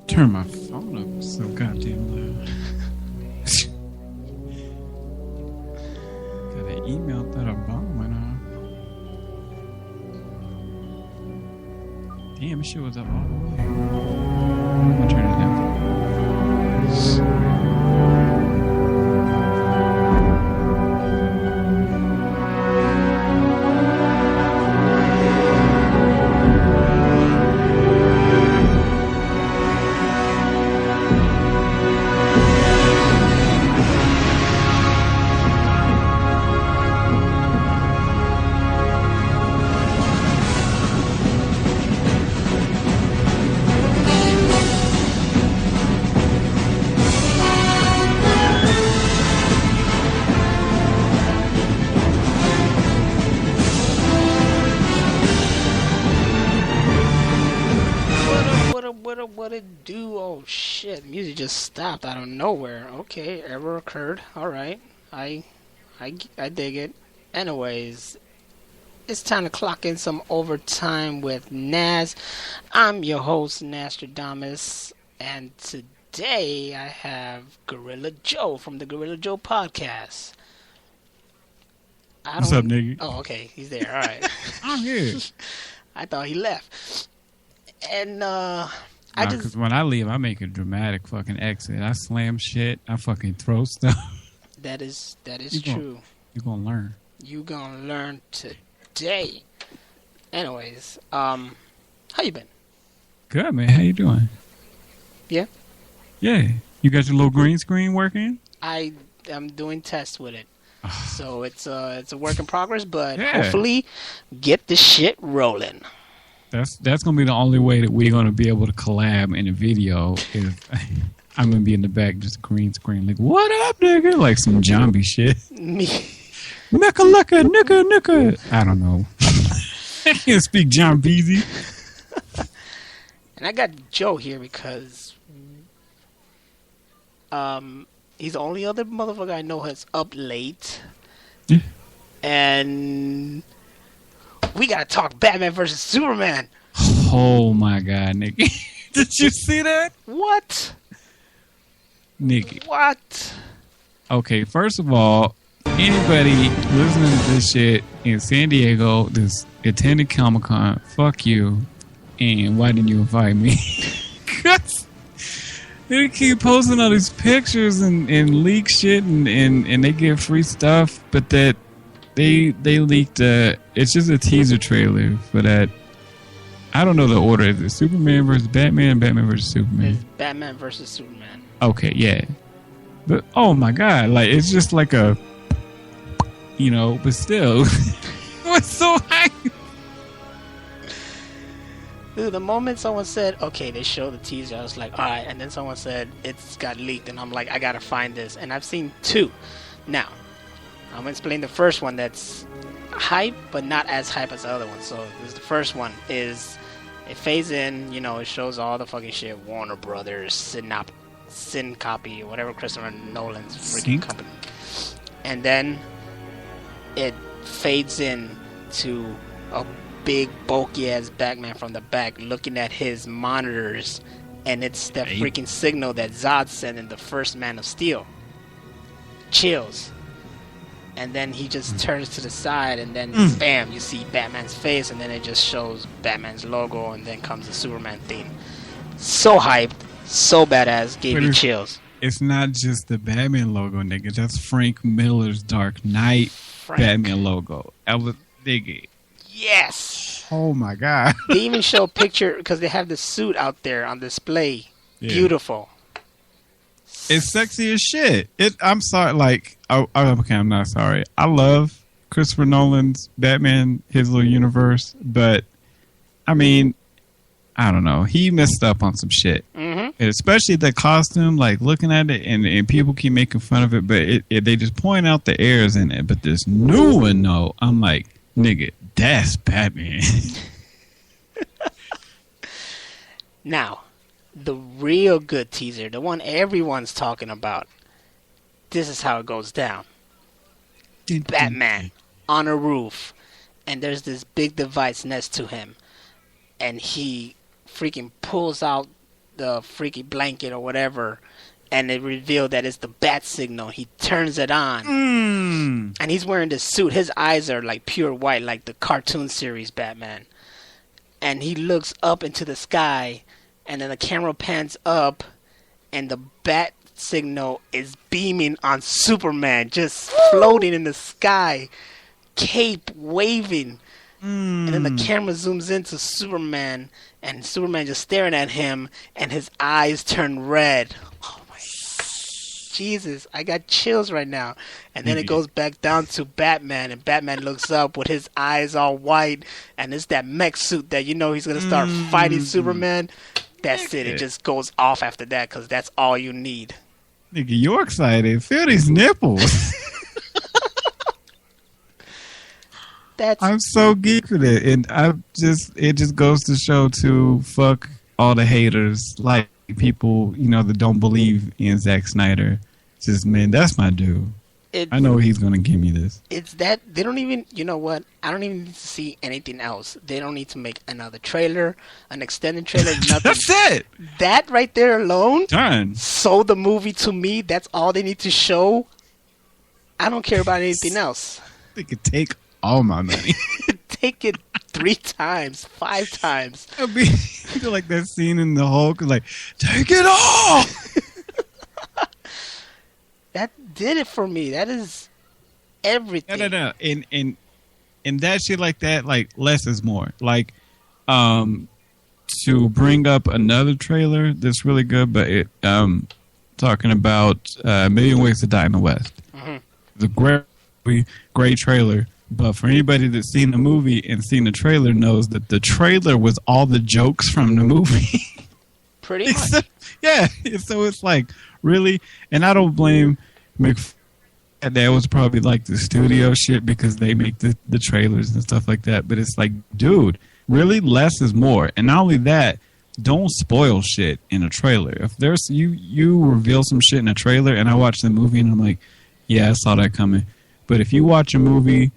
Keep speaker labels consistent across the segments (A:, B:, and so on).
A: Turn my phone up so goddamn loud. Got an email that a bomb went off. Damn, shit was up all the way. I'm gonna turn it down.
B: What it do? Oh shit! Music just stopped out of nowhere. Okay, error occurred. All right, I dig it. Anyways, it's time to clock in some overtime with Naz. I'm your host Naztradamix, and today I have Gorilla Joe from the Gorilla Joe podcast.
A: What's up, nigga?
B: Oh, okay, he's there. All right.
A: I'm here.
B: I thought he left. And
A: because when I leave, I make a dramatic fucking exit. I slam shit. I fucking throw stuff.
B: That is true.
A: You're gonna learn.
B: You gonna learn today. Anyways, how you been?
A: Good, man. How you doing?
B: Yeah.
A: Yeah. You got your little green screen working?
B: I am doing tests with it. So it's a work in progress, but hopefully get the shit rolling.
A: That's gonna be the only way that we're gonna be able to collab in a video. Is I'm gonna be in the back, just green screen, like "What up, nigga?" like some zombie shit.
B: Me,
A: Mecca, lecca, nicka. I don't know. I can't speak John Beezy.
B: And I got Joe here because he's the only other motherfucker I know that's up late.
A: Yeah.
B: And we gotta talk Batman versus Superman.
A: Oh my god, nigga. Did you see that?
B: What?
A: Nigga.
B: What?
A: Okay, first of all, anybody listening to this shit in San Diego that's attended Comic-Con, fuck you. And why didn't you invite me? Cause they keep posting all these pictures and leak shit and they get free stuff, but that they leaked it's just a teaser trailer for that. I don't know the order. Is it Superman versus Batman, Batman versus Superman?
B: It's Batman versus Superman.
A: Okay, yeah. But oh my god, like it's just like a but still it was so hype.
B: Dude, the moment someone said, okay, they showed the teaser, I was like, alright, and then someone said it's got leaked and I'm like, I gotta find this. And I've seen two. Now, I'm gonna explain the first one that's hype, but not as hype as the other one. So this is the first one is it fades in, it shows all the fucking shit, Warner Brothers, Sin Copy, whatever Christopher Nolan's freaking company. And then it fades in to a big bulky ass Batman from the back looking at his monitors, and it's that freaking signal that Zod sent in the first Man of Steel. Chills. And then he just turns to the side, and then bam, you see Batman's face, and then it just shows Batman's logo, and then comes the Superman theme. So hyped, so badass, gave me chills.
A: It's not just the Batman logo, nigga. That's Frank Miller's Dark Knight Batman logo. I was digging.
B: Yes.
A: Oh my god.
B: They even show a picture because they have the suit out there on display. Yeah. Beautiful.
A: It's sexy as shit. I'm sorry, okay, I'm not sorry. I love Christopher Nolan's Batman, his little universe, but I mean, I don't know. He messed up on some shit. Mm-hmm. And especially the costume, like looking at it, and people keep making fun of it, but they just point out the errors in it. But this new one, though, I'm like, nigga, that's Batman.
B: Now, the real good teaser, the one everyone's talking about, this is how it goes down. Batman on a roof, and there's this big device next to him, and he freaking pulls out the freaky blanket or whatever, and it revealed that it's the bat signal. He turns it on, and he's wearing this suit. His eyes are like pure white, like the cartoon series Batman. And he looks up into the sky, and then the camera pans up, and the bat signal is beaming on Superman, just floating in the sky, cape waving. And then the camera zooms into Superman, and Superman just staring at him, and his eyes turn red. Oh my Jesus, I got chills right now. And then it goes back down to Batman, and Batman looks up with his eyes all white, and it's that mech suit that he's gonna start fighting Superman. That's it. It just goes off after that, because that's all you need.
A: Nigga, you're excited. Feel these nipples. I'm so geek with it, and it just goes to show to fuck all the haters, like people that don't believe in Zack Snyder. Just, man, that's my dude. I know he's gonna give me this.
B: It's that they don't even. You know what? I don't even need to see anything else. They don't need to make another trailer, an extended trailer, nothing.
A: That's it.
B: That right there alone,
A: done.
B: Sold the movie to me. That's all they need to show. I don't care about anything else.
A: They could take all my money.
B: Take it 3 times, 5 times.
A: I mean, like that scene in the Hulk, like, take it all.
B: That did it for me. That is everything.
A: No. And that shit like that, like, less is more. Like, to bring up another trailer that's really good, but it talking about A Million Ways to Die in the West. Mm-hmm. The great trailer. But for anybody that's seen the movie and seen the trailer knows that the trailer was all the jokes from the movie.
B: Pretty much.
A: Yeah. So it's like, really? And I don't blame McFarlane. That was probably like the studio shit because they make the trailers and stuff like that. But it's like, dude, really? Less is more. And not only that, don't spoil shit in a trailer. If there's you reveal some shit in a trailer and I watch the movie and I'm like, yeah, I saw that coming. But if you watch a movie,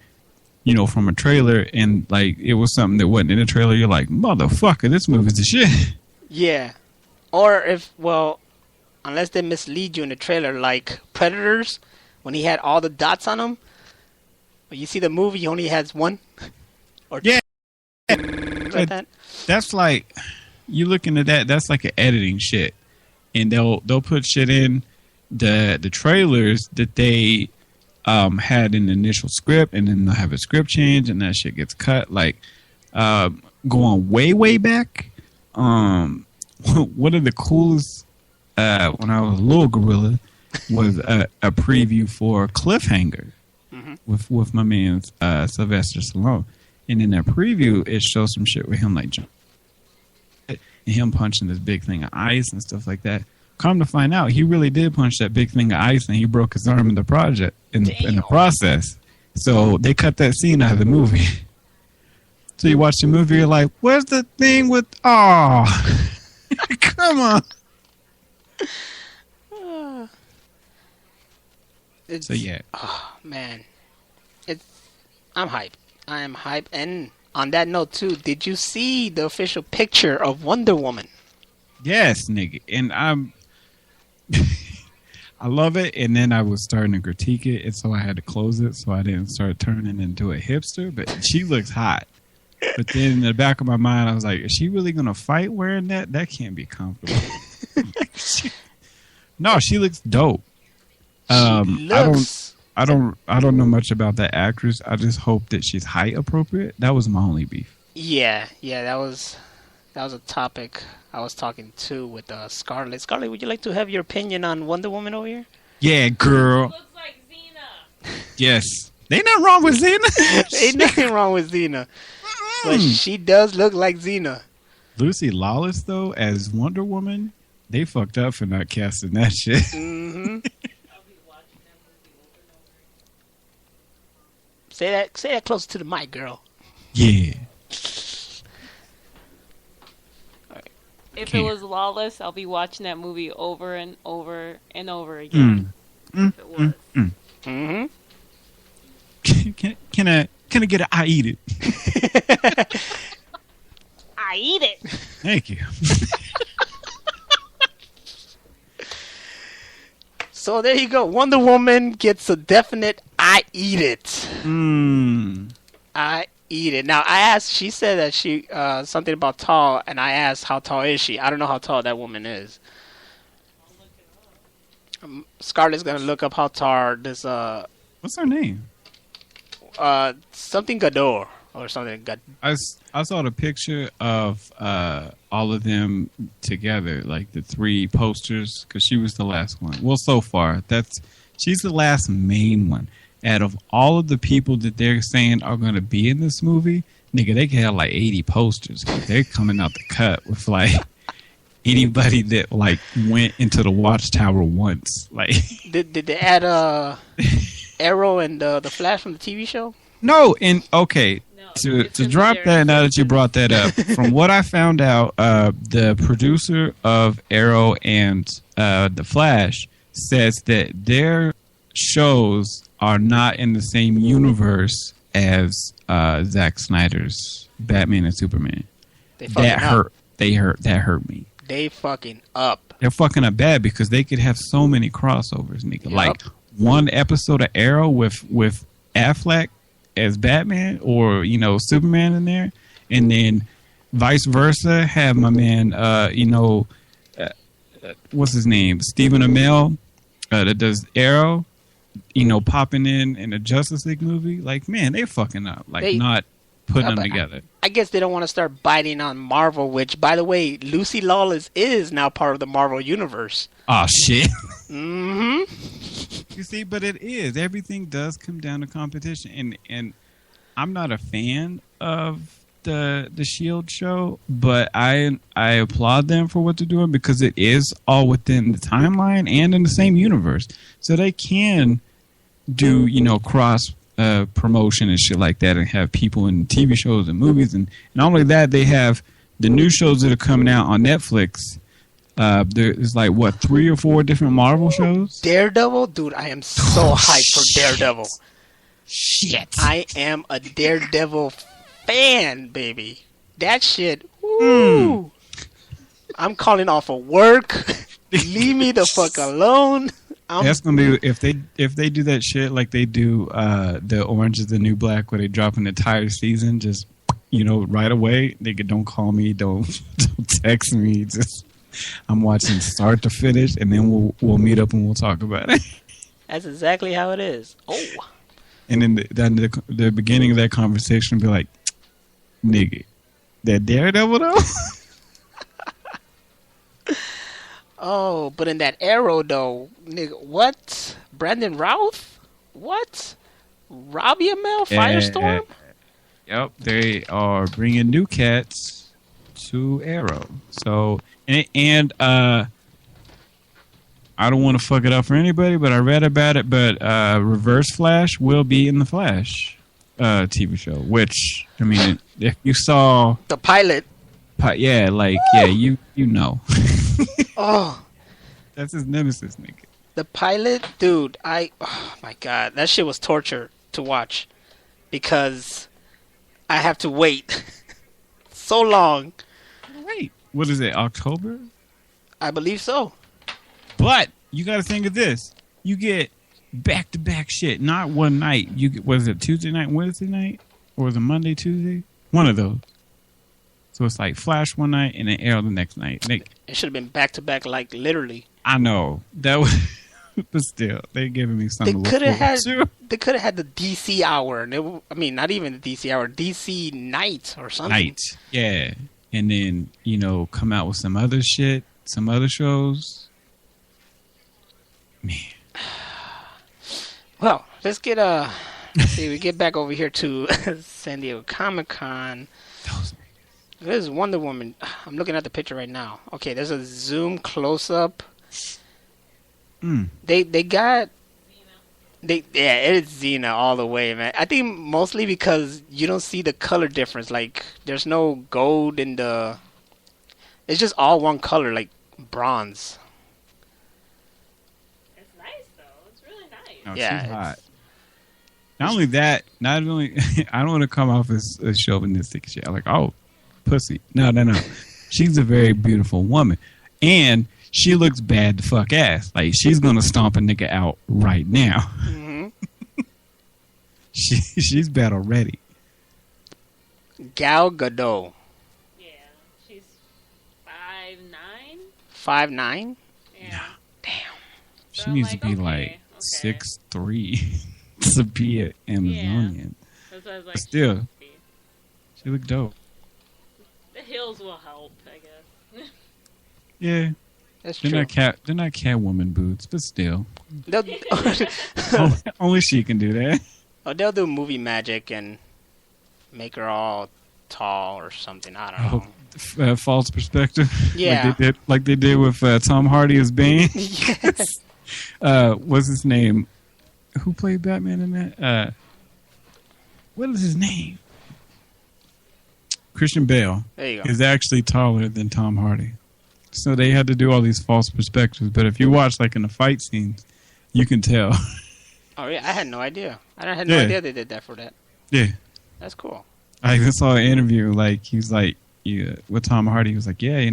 A: from a trailer and like it was something that wasn't in the trailer, you're like, motherfucker, this movie's the shit.
B: Yeah. Or unless they mislead you in the trailer, like Predators, when he had all the dots on him. When you see the movie, he only has one. Or
A: yeah.
B: Like that.
A: That's like, you looking at that, that's like an editing shit. And they'll put shit in the trailers that they had an initial script, and then they'll have a script change, and that shit gets cut. Like, going way back, one of the coolest, when I was a little gorilla, was a preview for Cliffhanger with my man Sylvester Stallone. And in that preview, it shows some shit with him, like, and him punching this big thing of ice and stuff like that. Come to find out, he really did punch that big thing of ice, and he broke his arm in the project in the process. So they cut that scene out of the movie. So you watch the movie, you're like, "Where's the thing with? Oh, come on!" So yeah.
B: Oh man, I'm hyped. I am hyped. And on that note too, did you see the official picture of Wonder Woman?
A: Yes, nigga, and I love it, and then I was starting to critique it, and so I had to close it so I didn't start turning into a hipster, but she looks hot. But then in the back of my mind, I was like, is she really going to fight wearing that? That can't be comfortable. No, she looks dope. I don't know much about that actress. I just hope that she's height appropriate. That was my only beef.
B: Yeah, that was a topic I was talking to with Scarlett. Scarlett, would you like to have your opinion on Wonder Woman over here?
A: Yeah, girl.
C: Looks like Xena.
A: Yes. Ain't nothing wrong with Xena.
B: Ain't nothing wrong with Xena. But she does look like Xena.
A: Lucy Lawless, though, as Wonder Woman, they fucked up for not casting that shit.
B: Mm-hmm. Say that closer to the mic, girl.
A: Yeah.
C: If it was Lawless, I'll be watching that movie over and over and over again. If it was.
B: Mm-hmm.
A: Can I get I eat it?
C: I eat it.
A: Thank you.
B: So there you go. Wonder Woman gets a definite I eat it. I eat it. Now, I asked, she said that she, something about tall, and I asked how tall is she. I don't know how tall that woman is. Scarlett's going to look up how tall this,
A: What's her name?
B: Something Gador. Or something.
A: I saw the picture of all of them together, like the 3 posters, because she was the last one. Well, so far, she's the last main one. Out of all of the people that they're saying are going to be in this movie, nigga, they could have like 80 posters. They're coming out the cut with like anybody that like went into the Watchtower once. Like,
B: did they add Arrow and the Flash from the TV show?
A: No, and okay. To drop that, now that you brought that up, from what I found out, the producer of Arrow and The Flash says that their shows are not in the same universe as Zack Snyder's Batman and Superman. That hurt me.
B: They fucking up.
A: They're fucking up bad because they could have so many crossovers, nigga. Yep. Like one episode of Arrow with Affleck as Batman or, Superman in there, and then vice versa, have my man, what's his name? Stephen Amell, that does Arrow, popping in a Justice League movie. Like, man, they're fucking up. Like, not putting them together.
B: I guess they don't want to start biting on Marvel, which, by the way, Lucy Lawless is now part of the Marvel Universe.
A: Oh, shit.
B: Mm-hmm.
A: You see, but it is. Everything does come down to competition. And I'm not a fan of the S.H.I.E.L.D. show, but I applaud them for what they're doing because it is all within the timeline and in the same universe. So they can do, cross promotion and shit like that and have people in TV shows and movies. And not only that, they have the new shows that are coming out on Netflix. There's like, 3 or 4 different Marvel shows?
B: Daredevil? Dude, I am so hyped for Daredevil.
A: Shit.
B: I am a Daredevil fan, baby. That shit, woo. I'm calling off of work. Leave me the fuck alone.
A: That's gonna be if they do that shit like they do the Orange is the New Black, where they drop an entire season just right away. Don't call me, don't text me. Just I'm watching start to finish, and then we'll meet up and we'll talk about it.
B: That's exactly how it is. Oh.
A: And then the beginning of that conversation will be like, nigga, that Daredevil though?
B: Oh, but in that Arrow though, nigga, what? Brandon Routh? What? Robbie Amell? Firestorm?
A: Yep, they are bringing new cats to Arrow. So, and I don't want to fuck it up for anybody, but I read about it. But Reverse Flash will be in the Flash TV show. Which, I mean, if you saw
B: the pilot,
A: you know.
B: Oh,
A: that's his nemesis, nigga.
B: The pilot, dude. Oh my god, that shit was torture to watch because I have to wait so long.
A: Wait, what is it? October?
B: I believe so.
A: But you got to think of this: you get back-to-back shit, not one night. Was it Tuesday night, Wednesday night, or was it Monday, Tuesday? One of those. So it's like Flash one night and then Arrow the next night.
B: It should have been back-to-back, like literally.
A: I know that was, but still, they're giving me something.
B: They could have had the DC hour, and not even the DC hour, DC night or something.
A: Night, yeah, and then come out with some other shit, some other shows. Man.
B: Well, let's get we get back over here to San Diego Comic-Con. There's Wonder Woman. I'm looking at the picture right now. Okay, there's a zoom close-up. They got... it is Xena all the way, man. I think mostly because you don't see the color difference. Like, there's no gold in the... It's just all one color, like bronze.
C: It's nice, though. It's really nice.
A: Oh, yeah, she's hot. Not only that, I don't want to come off as chauvinistic shit. I'm like, oh, pussy. No. She's a very beautiful woman. And she looks bad to fuck ass. Like, she's gonna stomp a nigga out right now.
B: Mm-hmm.
A: She's bad already.
B: Gal Gadot.
C: Yeah, she's 5'9".
B: 5'9".
C: Yeah.
B: Damn.
A: She
C: So
A: needs to be like 6'3" to be an Amazonian.
C: That's why I was like,
A: But still, she looked dope.
C: the hills will help, I guess.
A: Yeah.
B: That's
A: They're
B: true.
A: not Catwoman boots, but still.
B: They'll,
A: Only she can do that.
B: they'll do movie magic and make her all tall or something. I don't know.
A: False perspective.
B: Yeah.
A: Like they did with Tom Hardy as Bane.
B: Yes.
A: What's his name? Who played Batman in that? What is his name? Christian Bale
B: There you go.
A: is actually taller than Tom Hardy. So they had to do all these false perspectives. But if you watch like in the fight scenes, you can tell.
B: Oh yeah, I had no idea. I had no
A: Yeah.
B: idea they did that for that.
A: Yeah.
B: That's cool.
A: I even saw an interview, like, he's like, yeah, with Tom Hardy, he was like, yeah,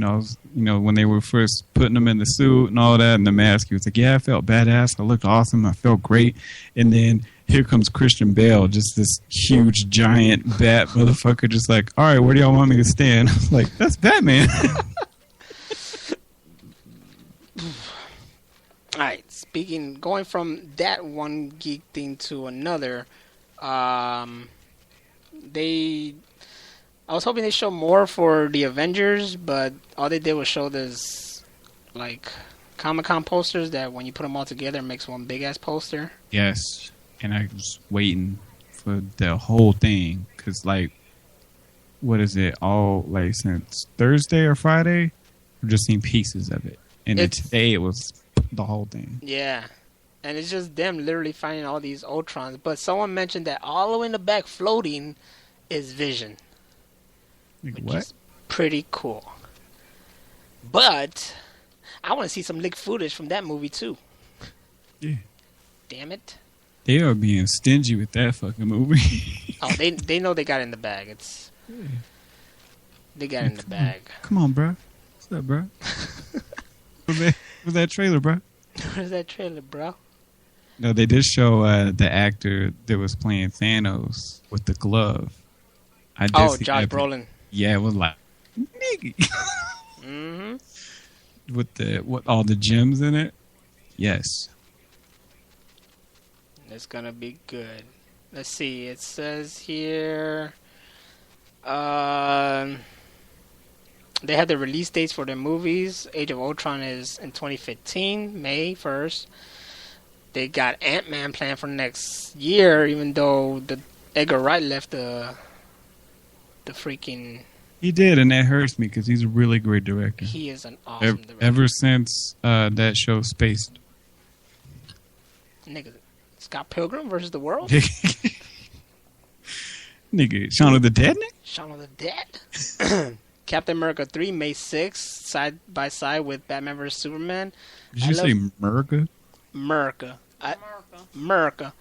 A: when they were first putting him in the suit and all that and the mask, he was like, yeah, I felt badass. I looked awesome. I felt great. And then here comes Christian Bale, just this huge, giant bat motherfucker, just like, all right, where do y'all want me to stand? I was like, that's Batman.
B: All right. Going from that one geek thing to another, I was hoping they show more for the Avengers, but all they did was show this, like, Comic-Con posters that when you put them all together, it makes one big-ass poster.
A: Yes. And I was waiting for the whole thing, because, like, what is it, all, like, since Thursday or Friday? I've just seen pieces of it. And then today it was the whole thing.
B: Yeah. And it's just them literally finding all these Ultrons. But someone mentioned that all the way in the back floating is Vision.
A: Like,
B: Which
A: what?
B: is pretty cool. But I want to see some leaked footage from that movie too.
A: Yeah.
B: Damn it.
A: They are being stingy with that fucking movie.
B: Oh, they know they got it in the bag. They got it in the bag.
A: Come on, bro. What's up, bro? Where's that trailer, bro?
B: Where's that trailer, bro?
A: No, they did show the actor that was playing Thanos with the glove. I did see
B: Josh
A: that,
B: Brolin.
A: Yeah, it was like, nigga.
B: Mm-hmm.
A: With all the gems in it. Yes.
B: It's gonna be good. Let's see. It says here. They have the release dates for their movies. Age of Ultron is in 2015, May 1st. They got Ant-Man planned for next year, even though Edgar Wright left the freaking...
A: He did, and that hurts me because he's a really great director.
B: He is an awesome director.
A: Ever since that show Spaced.
B: Nigga, Scott Pilgrim versus the World?
A: Nigga, Shaun of the Dead, nigga?
B: Shaun of the Dead? Captain America 3, May 6th, side by side with Batman vs. Superman.
A: Did you say America?
B: America. America.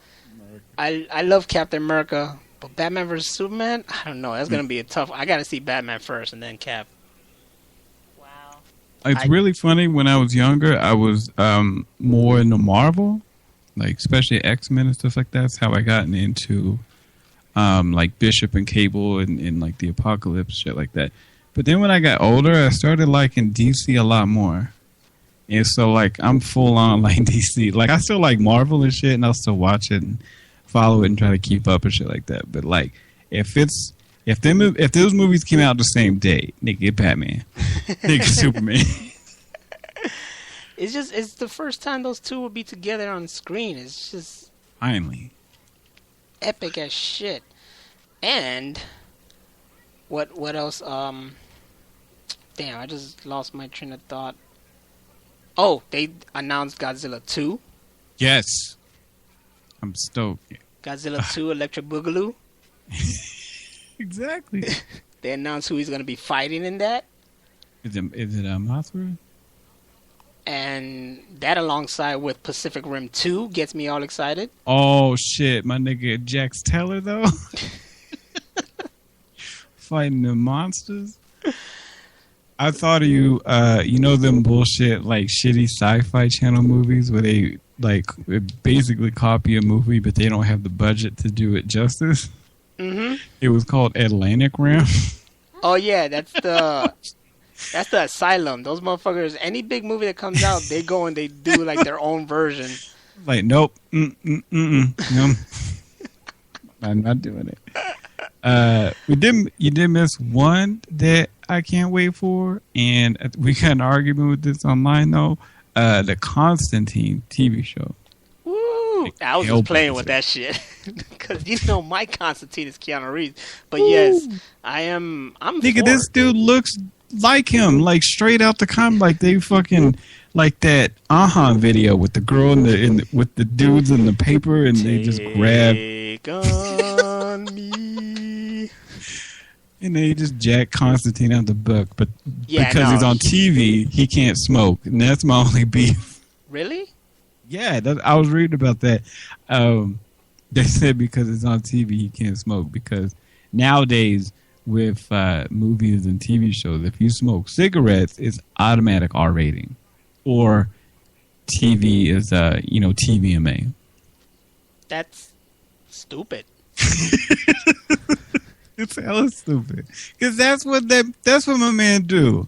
B: I love Captain America, but Batman vs. Superman, I don't know. That's going to be a tough... I got to see Batman first and then Cap.
C: Wow.
A: It's really funny. When I was younger, I was more into Marvel, like especially X-Men and stuff like that. That's how I gotten into like Bishop and Cable and like the Apocalypse, shit like that. But then when I got older, I started liking DC a lot more. And so, like, I'm full on like DC. Like, I still like Marvel and shit, and I'll still watch it and follow it and try to keep up and shit like that. But like, if those movies came out the same day, nigga, get Batman, nigga, Superman.
B: It's the first time those two will be together on screen. It's just
A: Finally,
B: epic as shit. And what else? Damn, I just lost my train of thought. Oh, they announced Godzilla 2.
A: yes, I'm stoked.
B: Godzilla 2 Electric Boogaloo.
A: Exactly.
B: They announced who he's going to be fighting in that.
A: Is it Mothra?
B: And that alongside with Pacific Rim 2 gets me all excited.
A: Oh shit, my nigga Jax Teller though. Fighting the monsters. I thought of you. You know them bullshit like shitty sci-fi channel movies where they like basically copy a movie, but they don't have the budget to do it justice.
B: Mm-hmm.
A: It was called Atlantic Rim.
B: Oh yeah, that's the Asylum. Those motherfuckers. Any big movie that comes out, they go and they do like their own version.
A: Like nope, no, I'm not doing it. You did miss one that I can't wait for, and we got an argument with this online though. The Constantine TV show.
B: Woo! I was just playing with that shit because you know my Constantine is Keanu Reeves. But yes, I'm.
A: Nigga, this dude looks like him, like straight out the comic. Like they fucking like that video with the girl with the dudes in the paper, and they just grab. Take on me. And they just jack Constantine out the book, but because he's on TV, he can't smoke, and that's my only beef.
B: Really?
A: Yeah, I was reading about that. They said because it's on TV, he can't smoke, because nowadays with movies and TV shows, if you smoke cigarettes, it's automatic R rating, or TV is TVMA.
B: That's stupid.
A: It's hella stupid. Because that's what my man do.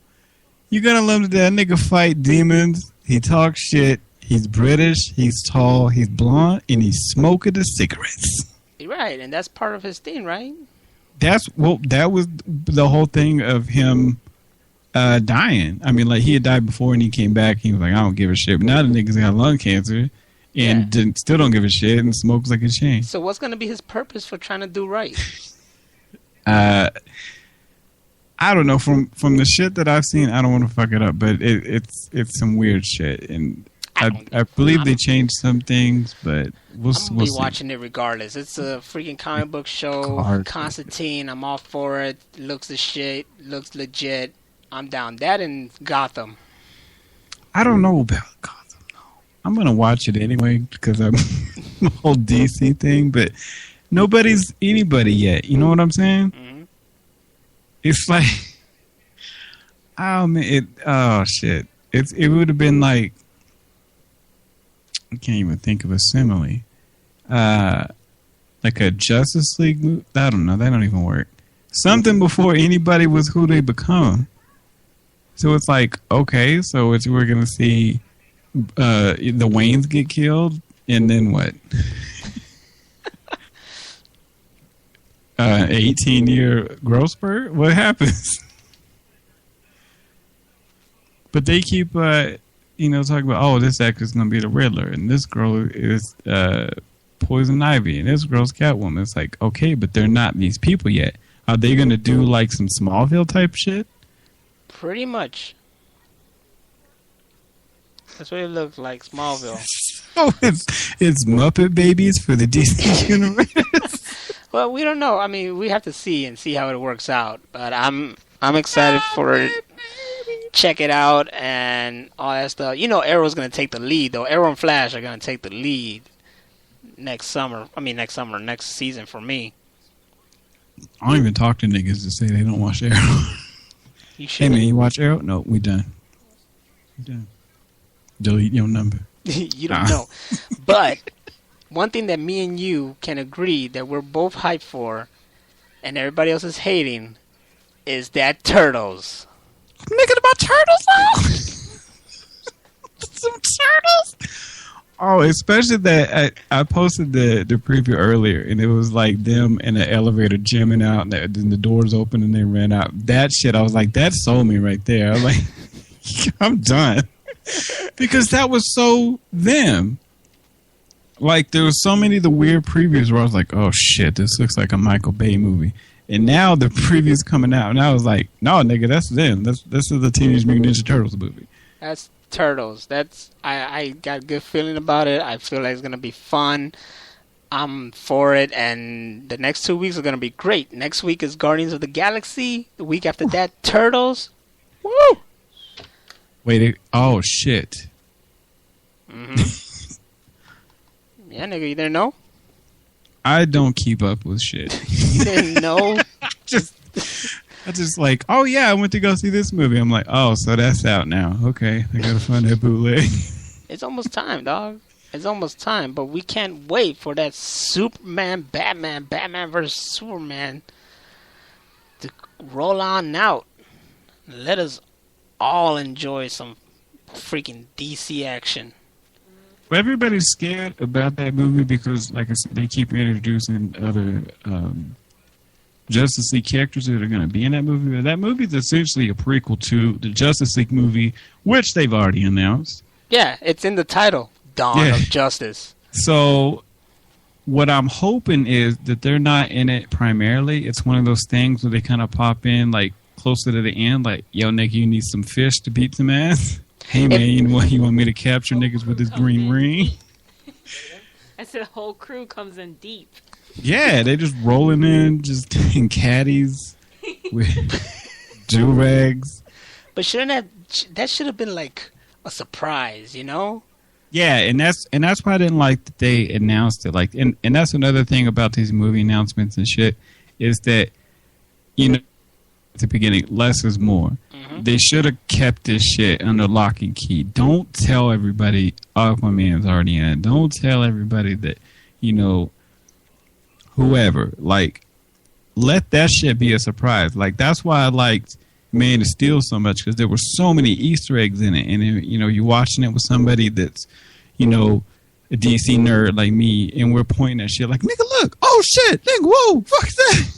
A: You're gonna let that nigga fight demons. He talks shit. He's British. He's tall. He's blonde, and he's smoking the cigarettes.
B: Right, and that's part of his thing, right?
A: That was the whole thing of him dying. I mean, like he had died before, and he came back. He was like, I don't give a shit. But now the nigga's got lung cancer, and still don't give a shit, and smokes like a chain.
B: So what's gonna be his purpose for trying to do right?
A: I don't know. From the shit that I've seen, I don't want to fuck it up, but it's some weird shit, and I believe they changed some things, but we'll see.
B: Watching it regardless. It's a freaking comic book show. Constantine, I'm all for it. Looks the shit. Looks legit. I'm down. That and Gotham.
A: I don't know about Gotham. No, I'm gonna watch it anyway because I'm the whole DC thing, but. Nobody's anybody yet. You know what I'm saying? Mm-hmm. It's like, oh man, shit. It would have been like, I can't even think of a simile. Like a Justice League movie. I don't know. That don't even work. Something before anybody was who they become. So it's like, okay, so we're gonna see the Waynes get killed, and then what? 18-year growth spurt? What happens? But they keep, talking about, oh, this actor's going to be the Riddler, and this girl is Poison Ivy, and this girl's Catwoman. It's like, okay, but they're not these people yet. Are they going to do, like, some Smallville type shit?
B: Pretty much. That's what it looks like, Smallville.
A: Oh, it's Muppet Babies for the DC universe.
B: Well, we don't know. I mean, we have to see how it works out. But I'm excited for it. Check it out and all that stuff. You know, Arrow's gonna take the lead, though. Arrow and Flash are gonna take the lead next season for me.
A: I don't even talk to niggas to say they don't watch Arrow. Hey man, you watch Arrow? No, we done. Delete your number.
B: You don't know. But one thing that me and you can agree that we're both hyped for, and everybody else is hating, is that Turtles.
A: Making about turtles now? Some turtles? Oh, especially that I posted the preview earlier, and it was like them in the elevator jamming out, and then the doors open and they ran out. That shit, I was like, that sold me right there. I was like, I'm done. Because that was so them. Like, there was so many of the weird previews where I was like, oh shit, this looks like a Michael Bay movie. And now the preview's coming out, and I was like, no, nigga, that's them. This is the Teenage Mutant Ninja Turtles movie.
B: That's Turtles. I got a good feeling about it. I feel like it's going to be fun. I'm for it, and the next 2 weeks are going to be great. Next week is Guardians of the Galaxy. The week after that, Turtles. Woo!
A: Wait, oh, shit.
B: Mm-hmm. Yeah, nigga, you didn't know?
A: I don't keep up with shit.
B: You didn't know?
A: I just like, oh yeah, I went to go see this movie. I'm like, oh, so that's out now. Okay, I gotta find that bootleg.
B: It's almost time, dog. It's almost time, but we can't wait for that Superman, Batman versus Superman to roll on out. Let us all enjoy some freaking DC action.
A: Everybody's scared about that movie because, like I said, they keep introducing other Justice League characters that are going to be in that movie. But that movie is essentially a prequel to the Justice League movie, which they've already announced.
B: Yeah, it's in the title, Dawn of Justice.
A: So what I'm hoping is that they're not in it primarily. It's one of those things where they kind of pop in like closer to the end, like, yo, nigga, you need some fish to beat some ass? Hey, man, you know what? You want me to capture niggas with this green ring?
C: I said the whole crew comes in deep.
A: Yeah, they just rolling in, just in caddies with do-rags.
B: But that should have been like a surprise, you know?
A: Yeah, and that's why I didn't like that they announced it. Like, and that's another thing about these movie announcements and shit is that, you know, at the beginning, less is more. Mm-hmm. They should have kept this shit under lock and key. Don't tell everybody Aquaman's already in. Don't tell everybody that, you know, whoever. Like, let that shit be a surprise. Like, that's why I liked Man of Steel so much, because there were so many Easter eggs in it. And, you know, you're watching it with somebody that's, you know, a DC nerd like me, and we're pointing at shit like, nigga, look, oh shit, nigga, whoa, fuck that.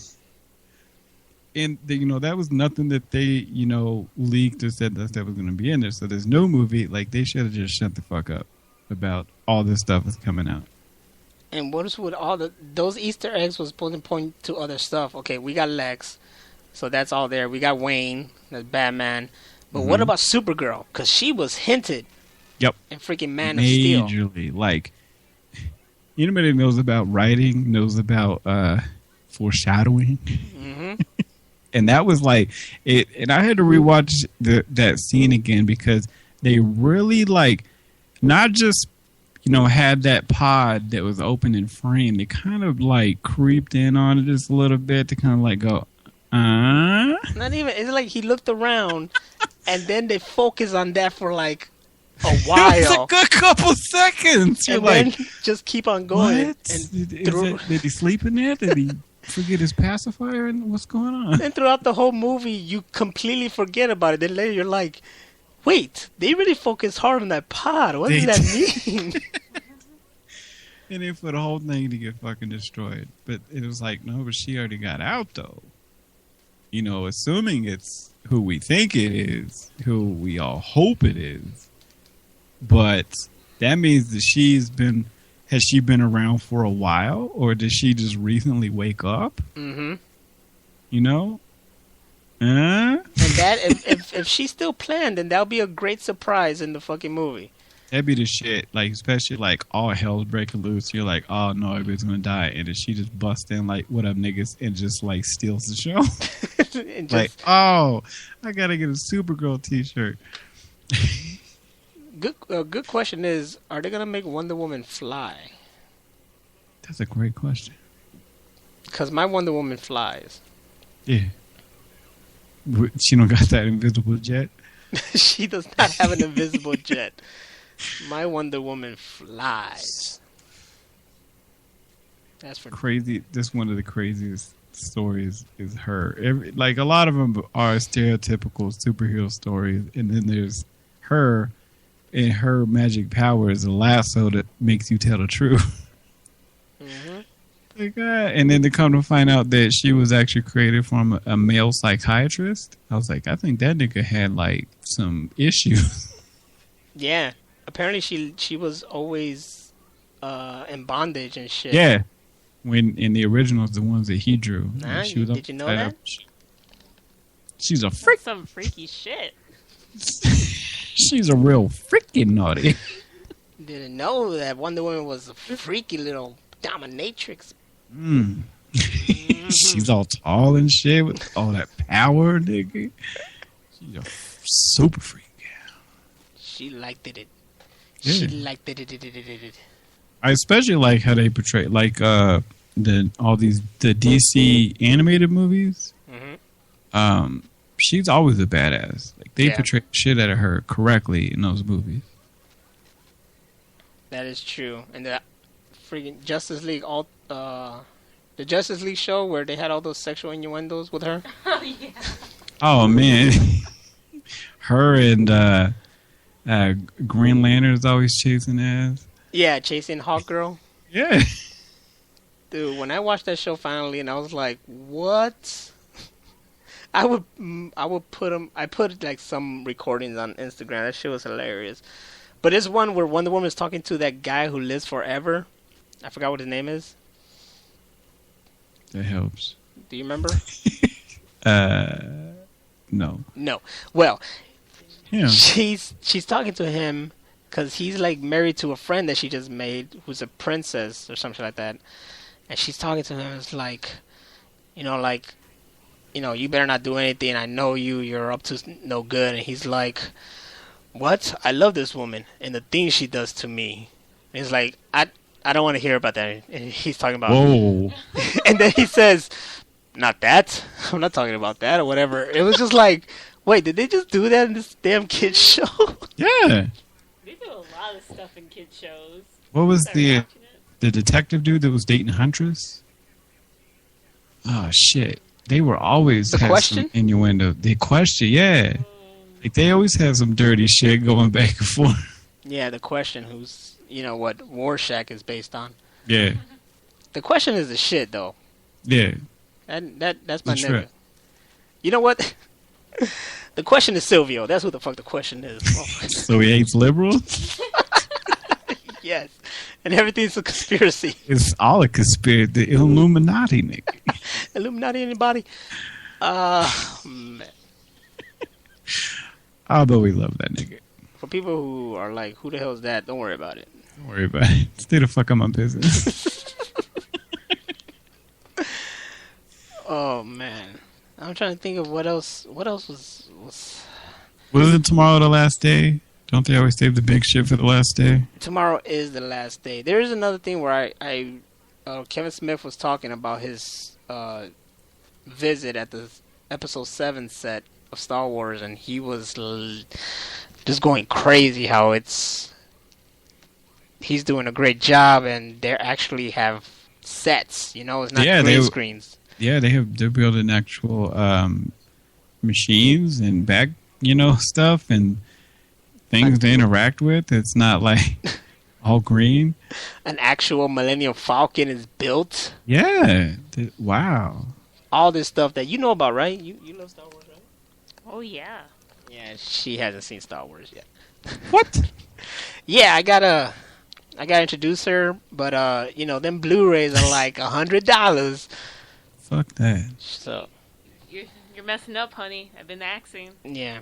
A: And, you know, that was nothing that they, you know, leaked or said that was going to be in there. So there's no movie. Like, they should have just shut the fuck up about all this stuff that's coming out.
B: And what is with all those Easter eggs was supposed to point to other stuff. Okay, we got Lex, so that's all there. We got Wayne, that's Batman. But what about Supergirl? Because she was hinted.
A: Yep.
B: In freaking Man of Steel.
A: Majorly. Like, anybody knows about writing, knows about foreshadowing. Mm-hmm. And that was like it. And I had to rewatch that scene again because they really like not just, you know, had that pod that was open and framed. They kind of like creeped in on it just a little bit to kind of like go, Not
B: even. It's like he looked around, and then they focus on that for like a while.
A: It was a good couple seconds. You're
B: and
A: like,
B: then just keep on going.
A: What? Did he sleep in there? Did he forget his pacifier? And what's going on?
B: And throughout the whole movie, you completely forget about it. Then later, you're like, wait, they really focused hard on that pod. What does that mean?
A: And then for the whole thing to get fucking destroyed. But it was like, no, but she already got out, though. You know, assuming it's who we think it is, who we all hope it is. But that means that has she been around for a while? Or did she just recently wake up?
B: Mm-hmm.
A: You know?
B: And that, if she's still planned, then that'll be a great surprise in the fucking movie.
A: That'd be the shit. Like, especially like all hell's breaking loose. You're like, oh no, everybody's gonna die. And then she just busts in like, what up, niggas? And just like steals the show. Like, oh, I gotta get a Supergirl t-shirt.
B: Good question is, are they gonna make Wonder Woman fly?
A: That's a great question.
B: Because my Wonder Woman flies.
A: Yeah. She don't got that invisible jet?
B: She does not have an invisible jet. My Wonder Woman flies. That's for
A: crazy. That's one of the craziest stories is her. Like a lot of them are stereotypical superhero stories, and then there's her, and her magic power is a lasso that makes you tell the truth. Mm-hmm. Like, and then to come to find out that she was actually created from a male psychiatrist, I was like, I think that nigga had like some issues.
B: Yeah. Apparently, she was always in bondage and shit.
A: Yeah, when in the originals, the ones that he drew.
B: Nah,
A: she was
B: did you know that?
A: She's a freak.
C: Some freaky shit.
A: She's a real freaking naughty.
B: Didn't know that Wonder Woman was a freaky little dominatrix.
A: Mm. She's all tall and shit with all that power, nigga. She's a super freak.
B: She liked it.
A: Yeah.
B: She liked it.
A: I especially like how they portray like the DC animated movies.
B: Mm-hmm.
A: she's always a badass. Like they
B: Yeah.
A: portray shit out of her correctly in those movies.
B: That is true. And the freaking Justice League, the Justice League show where they had all those sexual innuendos with her.
C: Oh yeah.
A: Oh man, her and Green Lantern is always chasing ass.
B: Yeah, chasing Hawkgirl.
A: Yeah.
B: Dude, when I watched that show finally, and I was like, what? I would put them. I put like some recordings on Instagram. That shit was hilarious. But there's one where Wonder Woman is talking to that guy who lives forever. I forgot what his name is.
A: That helps.
B: Do you remember?
A: No.
B: No. Well,
A: Yeah.
B: she's talking to him because he's like married to a friend that she just made, who's a princess or something like that. And she's talking to him. It's like, you better not do anything. I know you're up to no good. And he's like, what? I love this woman and the things she does to me. And he's like, I don't want to hear about that. And he's talking about,
A: Whoa.
B: and then he says, not that. I'm not talking about that or whatever. It was just like, wait, did they just do that in this damn kid's show?
A: Yeah.
C: They do a lot of stuff in kids shows.
A: What was
C: Started watching it.
A: the detective dude that was dating Huntress? Oh shit. They were always
B: The
A: have
B: Question?
A: some innuendo. The Question, yeah. Like they always have some dirty shit going back and forth.
B: Yeah, The Question, who's, what Rorschach is based on.
A: Yeah.
B: The Question is the shit, though.
A: Yeah.
B: That's my
A: The
B: nigga.
A: trip.
B: You know what? The Question is Silvio. That's who the fuck The Question is. Oh,
A: So he hates liberals?
B: yes. And everything's a conspiracy.
A: It's all a conspiracy. The Illuminati, nigga.
B: Illuminati anybody? Man.
A: Although we love that nigga.
B: For people who are like, who the hell is that? Don't worry about it.
A: Don't worry about it. Stay the fuck on my business.
B: Oh, man. I'm trying to think of what else was...
A: Wasn't tomorrow the last day? Don't they always save the big shit for the last day?
B: Tomorrow is the last day. There is another thing where Kevin Smith was talking about his visit at the episode 7 set of Star Wars, and he was just going crazy how he's doing a great job, and they actually have sets, it's not green screens.
A: Yeah, they're building actual machines and back, stuff and things to interact with. It's not like all green.
B: An actual Millennium Falcon is built.
A: Yeah. Wow.
B: All this stuff that you know about, right? You love Star Wars, right?
C: Oh yeah.
B: Yeah, she hasn't seen Star Wars yet.
A: What?
B: Yeah, I gotta introduce her, but them Blu-rays are like $100.
A: Fuck that.
B: So
C: You're messing up, honey. I've been axing.
B: yeah,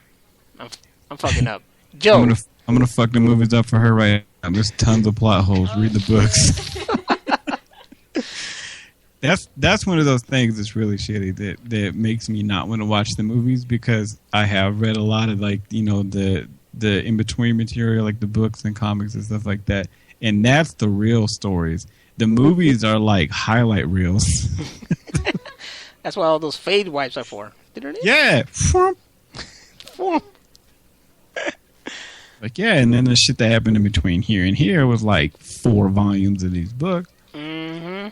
B: I'm fucking up. Joe,
A: I'm gonna fuck the movies up for her right now. There's tons of plot holes. Read the books. That's one of those things that's really shitty that makes me not want to watch the movies, because I have read a lot of the in between material, like the books and comics and stuff like that, and that's the real stories. The movies are like highlight reels.
B: that's what all those fade wipes are for.
A: Yeah. Like, yeah, and then the shit that happened in between here and here was like 4 volumes of these books.
B: Mm-hmm.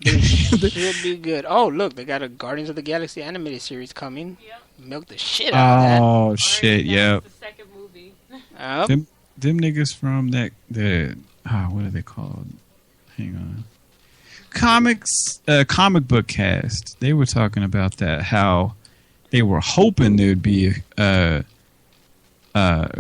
B: It should be good. Oh, look, they got a Guardians of the Galaxy animated series coming.
C: Yep.
B: Milk the shit out of that.
A: Oh, shit, yep.
C: The second movie.
B: Yep.
A: Them niggas from what are they called? Hang on. Comic book cast. They were talking about that, how they were hoping there'd be a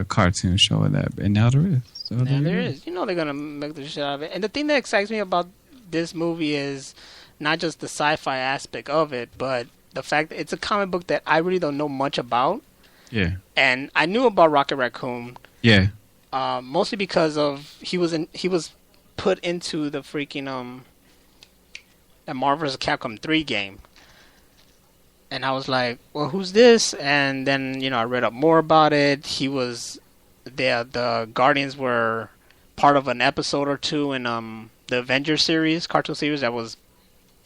A: cartoon show of that, and now there is. So
B: Now there is. They're gonna milk the shit out of it. And the thing that excites me about this movie is not just the sci-fi aspect of it, but the fact that it's a comic book that I really don't know much about.
A: Yeah.
B: And I knew about Rocket Raccoon.
A: Yeah.
B: Mostly because of he was put into the freaking the Marvel vs. Capcom 3 game. And I was like, well, who's this? And then, I read up more about it. The Guardians were part of an episode or two in the Avengers series, cartoon series that was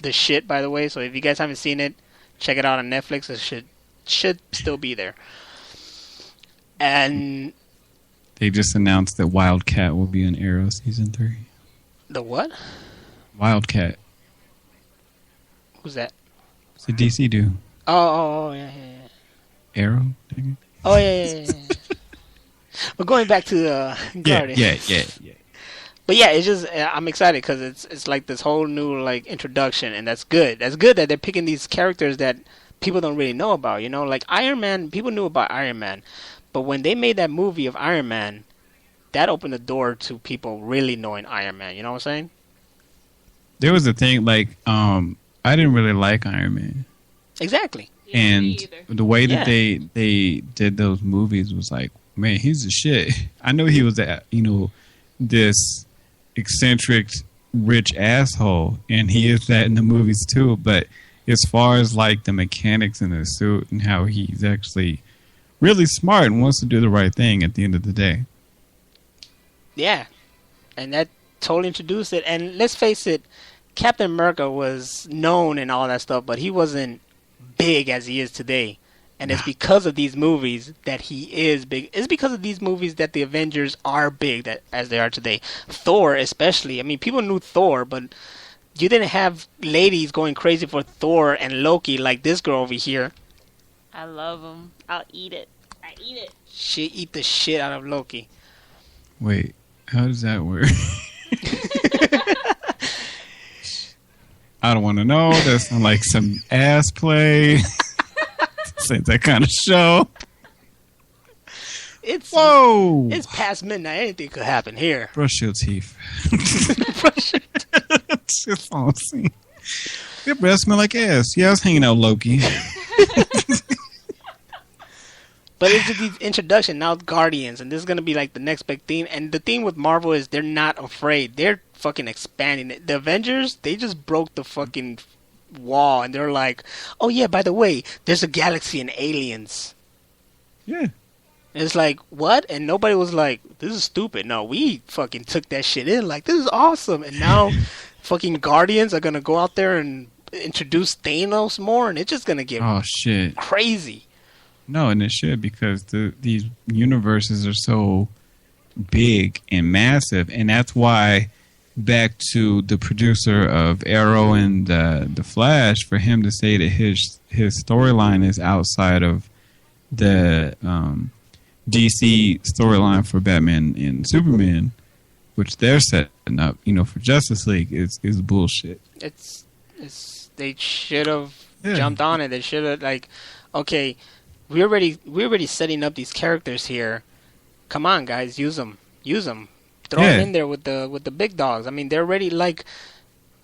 B: the shit, by the way. So if you guys haven't seen it, check it out on Netflix. It should still be there. And
A: they just announced that Wildcat will be in Arrow season 3.
B: The what?
A: Wildcat.
B: Who's that?
A: It's a DC dude.
B: Oh, yeah.
A: Arrow?
B: Oh, yeah. But going back to Guardian.
A: Yeah.
B: But yeah, it's just I'm excited because it's like this whole new like introduction, and that's good. That's good that they're picking these characters that people don't really know about. You know, like Iron Man. People knew about Iron Man, but when they made that movie of Iron Man, that opened the door to people really knowing Iron Man. You know what I'm saying?
A: There was a thing like I didn't really like Iron Man.
B: Exactly.
A: And the way that they did those movies was like, man, he's the shit. I know he was this eccentric rich asshole, and he is that in the movies too, but as far as like the mechanics in the suit and how he's actually really smart and wants to do the right thing at the end of the day.
B: Yeah. And that totally introduced it. And let's face it, Captain America was known and all that stuff, but he wasn't big as he is today. And it's because of these movies that he is big. It's because of these movies that the Avengers are big as they are today. Thor, especially. I mean, people knew Thor, but you didn't have ladies going crazy for Thor and Loki like this girl over here.
C: I love him. I'll eat it. I eat it.
B: She eat the shit out of Loki.
A: Wait, how does that work? I don't want to know. That sounds like some ass play. It's that kind of show.
B: It's past midnight. Anything could happen here.
A: Brush your teeth. That's all I'm saying. Your breath smell like ass. Yeah, I was hanging out with Loki.
B: But it's just the introduction. Now it's Guardians, and this is going to be like the next big theme. And the thing with Marvel is they're not afraid. They're fucking expanding it. The Avengers, they just broke the fucking wall, and they're like, oh yeah, by the way, there's a galaxy and aliens.
A: Yeah.
B: And it's like, what? And nobody was like, this is stupid. No, we fucking took that shit in. Like, this is awesome. And now fucking Guardians are going to go out there and introduce Thanos more, and it's just going to get crazy.
A: No, and it should, because these universes are so big and massive, and that's why, back to the producer of Arrow and The Flash, for him to say that his storyline is outside of the DC storyline for Batman and Superman, which they're setting up, for Justice League, is bullshit.
B: They should have jumped on it. They should have, like, okay, we're already setting up these characters here. Come on, guys, use them. Throw them in there with the big dogs. I mean, they're already like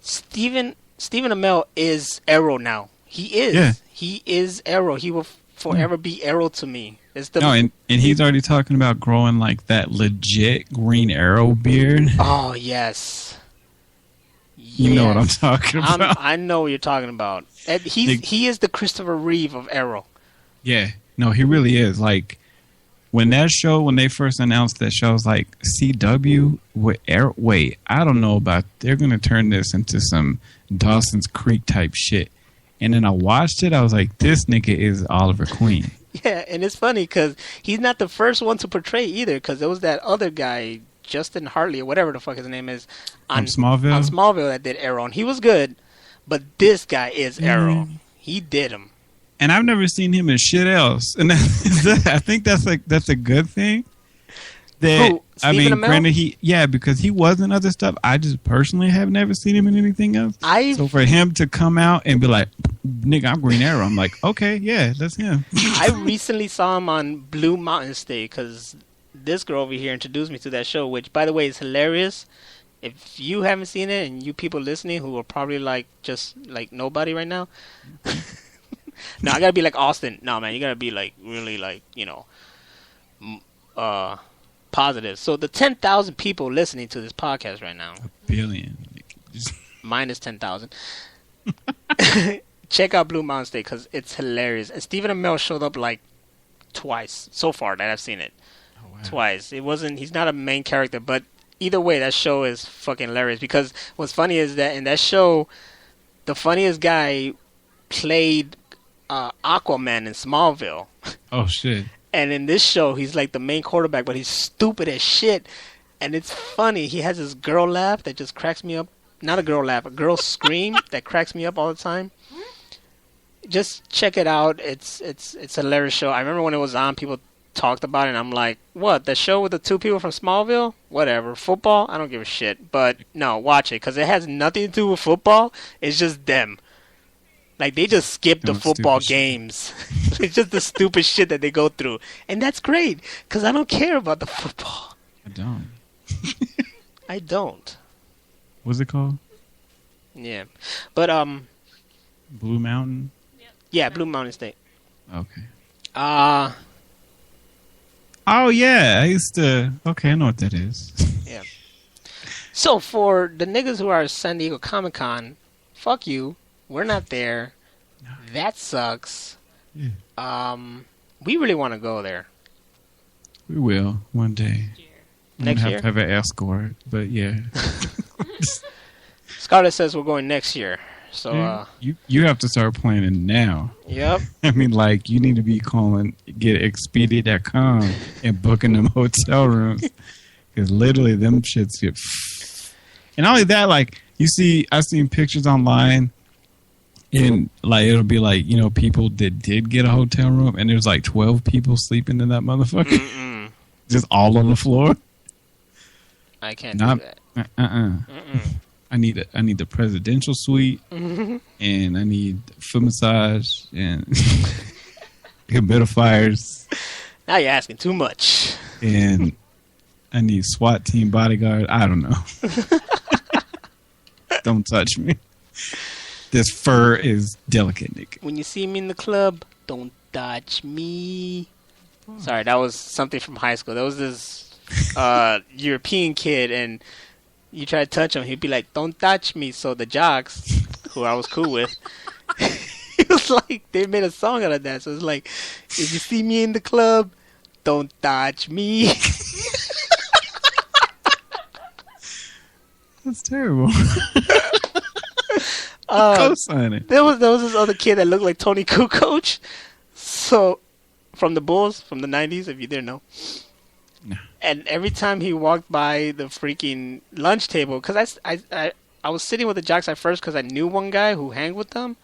B: Stephen Amell is Arrow now. He is. Yeah. He is Arrow. He will forever be Arrow to me.
A: And he's already talking about growing like that legit Green Arrow beard.
B: Oh yes.
A: You know what I'm talking about.
B: I know what you're talking about. And he is the Christopher Reeve of Arrow.
A: Yeah. No, he really is. Like, when they first announced that show, I was like, CW with Arrow? Wait, I don't know about, they're going to turn this into some Dawson's Creek type shit. And then I watched it, I was like, this nigga is Oliver Queen.
B: Yeah, and it's funny because he's not the first one to portray either, because there was that other guy, Justin Hartley, or whatever the fuck his name is, on Smallville? On Smallville that did Arrow, and he was good, but this guy is Arrow. He did him.
A: And I've never seen him in shit else, and I think that's a good thing. That I mean, Amell? Granted, because he was in other stuff. I just personally have never seen him in anything else. So for him to come out and be like, "Nigga, I'm Green Arrow," I'm like, okay, yeah, that's him.
B: I recently saw him on Blue Mountain State because this girl over here introduced me to that show, which, by the way, is hilarious. If you haven't seen it, and you people listening who are probably like just like nobody right now. No, I gotta be like Austin. No, man, you gotta be like really like, positive. So the 10,000 people listening to this podcast right now,
A: 1 billion,
B: minus 10,000. Check out Blue Mountain State because it's hilarious. And Stephen Amell showed up like twice so far that I've seen it. Oh, wow. Twice. He's not a main character, but either way, that show is fucking hilarious. Because what's funny is that in that show, the funniest guy played Aquaman in Smallville.
A: Oh shit.
B: And in this show, he's like the main quarterback, but he's stupid as shit. And it's funny. He has this girl laugh that just cracks me up. Not a girl laugh, a girl scream that cracks me up all the time. Just check it out. It's a hilarious show. I remember when it was on, people talked about it, and I'm like, what? The show with the two people from Smallville? Whatever. Football? I don't give a shit. But no, watch it, because it has nothing to do with football. It's just them. Like, they just skip the football games. It's just the stupid shit that they go through. And that's great, because I don't care about the football.
A: I don't.
B: I don't.
A: What's it called?
B: Yeah. But,
A: Blue Mountain?
B: Yeah, Blue Mountain State.
A: Okay.
B: Oh,
A: yeah. I used to... Okay, I know what that is.
B: Yeah. So, for the niggas who are at San Diego Comic-Con, fuck you. We're not there. That sucks.
A: Yeah.
B: We really want to go there.
A: We will one day.
B: Next year?
A: Have to have an escort, but yeah.
B: Scarlett says we're going next year. So
A: you have to start planning now.
B: Yep.
A: I mean, like, you need to be get Expedia.com and booking them hotel rooms, because literally them shits get. And not only that, like, I've seen pictures online. And, like, it'll be like, people that did get a hotel room, and there's like 12 people sleeping in that motherfucker.
B: Mm-mm.
A: Just all on the floor.
B: I can't do that.
A: I need the presidential suite, and I need foot massage and humidifiers.
B: Now you're asking too much.
A: And I need SWAT team bodyguard. I don't know. Don't touch me. This fur is delicate, Nick.
B: When you see me in the club, don't touch me. Sorry, that was something from high school. There was this European kid, and you try to touch him, he'd be like, don't touch me. So the jocks, who I was cool with, it was like, they made a song out of that. So it's like, if you see me in the club, don't touch me.
A: That's terrible. Co-sign it.
B: There was this other kid that looked like Tony Kukoc. So, from the Bulls, from the 90s, if you didn't know.
A: No.
B: And every time he walked by the freaking lunch table, because I was sitting with the jocks at first because I knew one guy who hanged with them.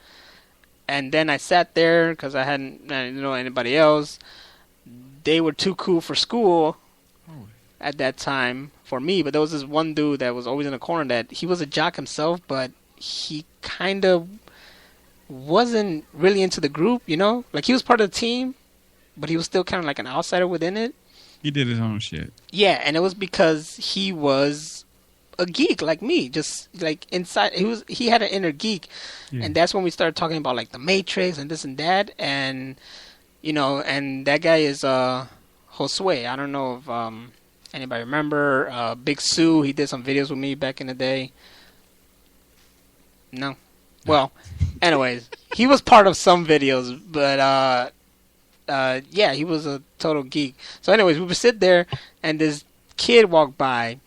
B: And then I sat there because I didn't know anybody else. They were too cool for school at that time for me. But there was this one dude that was always in the corner that he was a jock himself, but he kind of wasn't really into the group, Like, he was part of the team, but he was still kind of like an outsider within it.
A: He did his own shit.
B: Yeah, and it was because he was a geek like me, just like inside. He had an inner geek, and that's when we started talking about like the Matrix and this and that, and and that guy is Josue. I don't know if anybody remember Big Sue. He did some videos with me back in the day. No. Well, anyways, he was part of some videos, but yeah, he was a total geek. So anyways, we would sit there, and this kid walked by,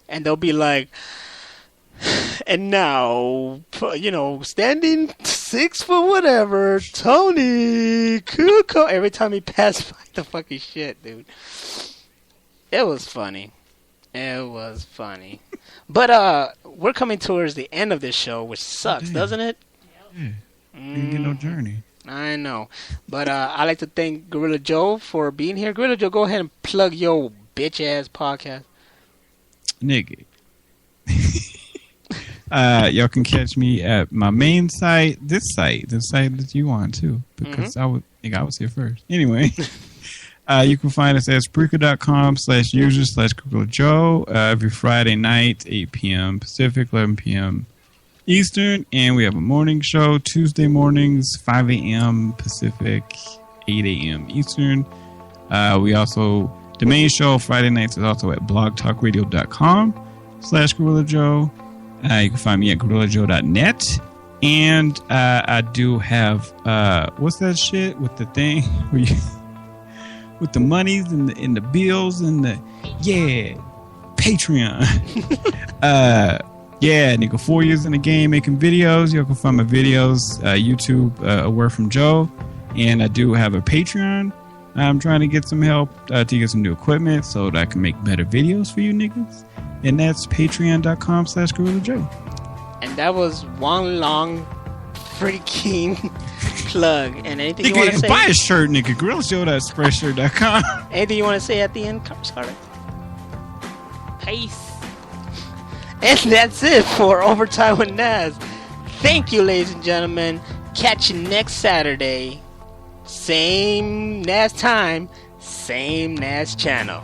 B: and they'll be like, and now, standing 6 foot whatever, Tony Kukoc. Every time he passed by the fucking shit, dude. It was funny. It was funny. But we're coming towards the end of this show, which sucks, doesn't it?
A: Yeah. Didn't get no journey.
B: I know. But I'd like to thank Gorilla Joe for being here. Gorilla Joe, go ahead and plug your bitch-ass podcast.
A: Nigga. Y'all can catch me at my main site, this site that you on, too. Because I was here first. Anyway. You can find us at Spreaker.com/user/GorillaJoe every Friday night, 8 p.m. Pacific, 11 p.m. Eastern. And we have a morning show Tuesday mornings, 5 a.m. Pacific, 8 a.m. Eastern. We also, the main show Friday nights is also at blogtalkradio.com/GorillaJoe. You can find me at GorillaJoe.net. And I do have, what's that shit with the thing where you... with the monies and the bills and the Patreon. Yeah, nigga, 4 years in the game making videos. You can find my videos, YouTube, A Word from Joe. And I do have a Patreon. I'm trying to get some help to get some new equipment so that I can make better videos for you niggas. And that's patreon.com/GorillaJoe.
B: And that was one long freaking plug. And anything
A: Nigga,
B: you want to say?
A: buy a shirt, nigga. GorillaJoe.spreadshirt.com.
B: Anything you want to say at the end, Scarlett?
C: Peace.
B: And that's it for Overtime with Naz. Thank you, ladies and gentlemen. Catch you next Saturday. Same Naz time, same Naz channel.